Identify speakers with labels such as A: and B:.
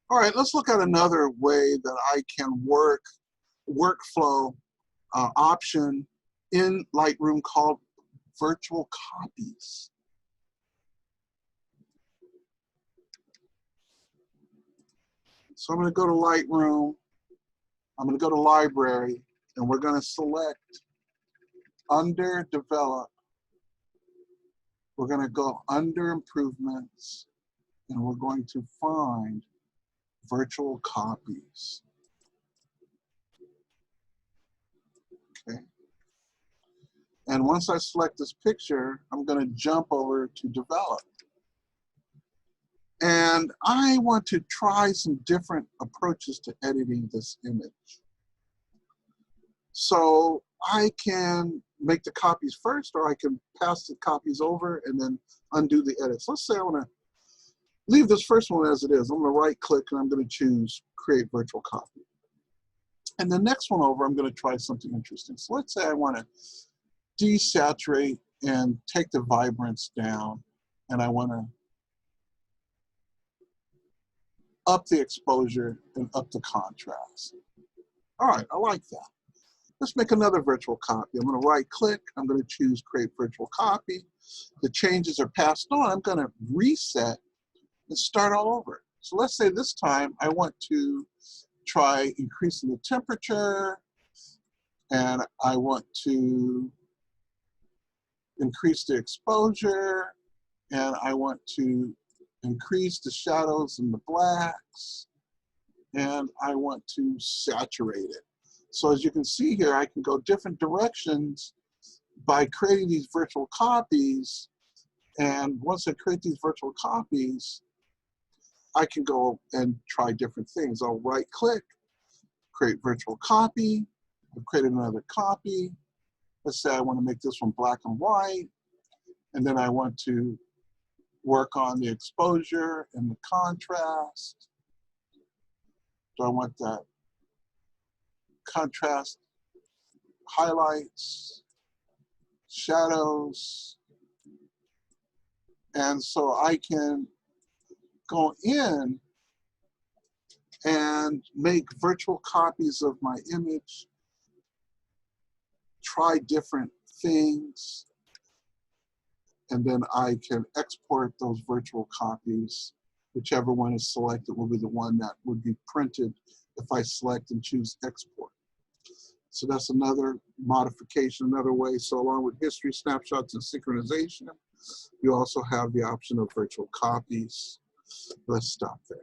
A: All right, let's look at another way that I can workflow option in Lightroom called virtual copies. So I'm going to go to Lightroom, I'm going to go to Library, and we're going to select under Develop. We're going to go under Improvements, and we're going to find virtual copies. Okay. And once I select this picture, I'm going to jump over to Develop. And I want to try some different approaches to editing this image. So I can make the copies first, or I can pass the copies over and then undo the edits. Let's say I want to leave this first one as it is. I'm going to right click and I'm going to choose Create Virtual Copy. And the next one over, I'm going to try something interesting. So let's say I want to desaturate and take the vibrance down, and I want to up the exposure and up the contrast. All right, I like that. Let's make another virtual copy. I'm going to right click, I'm going to choose Create Virtual Copy. The changes are passed on. I'm going to reset and start all over. So let's say this time I want to try increasing the temperature, and I want to increase the exposure, and I want to increase the shadows and the blacks, and I want to saturate it. So as you can see here, I can go different directions by creating these virtual copies. And once I create these virtual copies, I can go and try different things. I'll right click, create virtual copy. I've created another copy. Let's say I want to make this one black and white. And then I want to work on the exposure and the contrast. So I want that contrast, highlights, shadows. And so I can go in and make virtual copies of my image, try different things, and then I can export those virtual copies. Whichever one is selected will be the one that would be printed if I select and choose export. So that's another modification, another way. So along with history, snapshots, and synchronization, you also have the option of virtual copies. Let's stop there.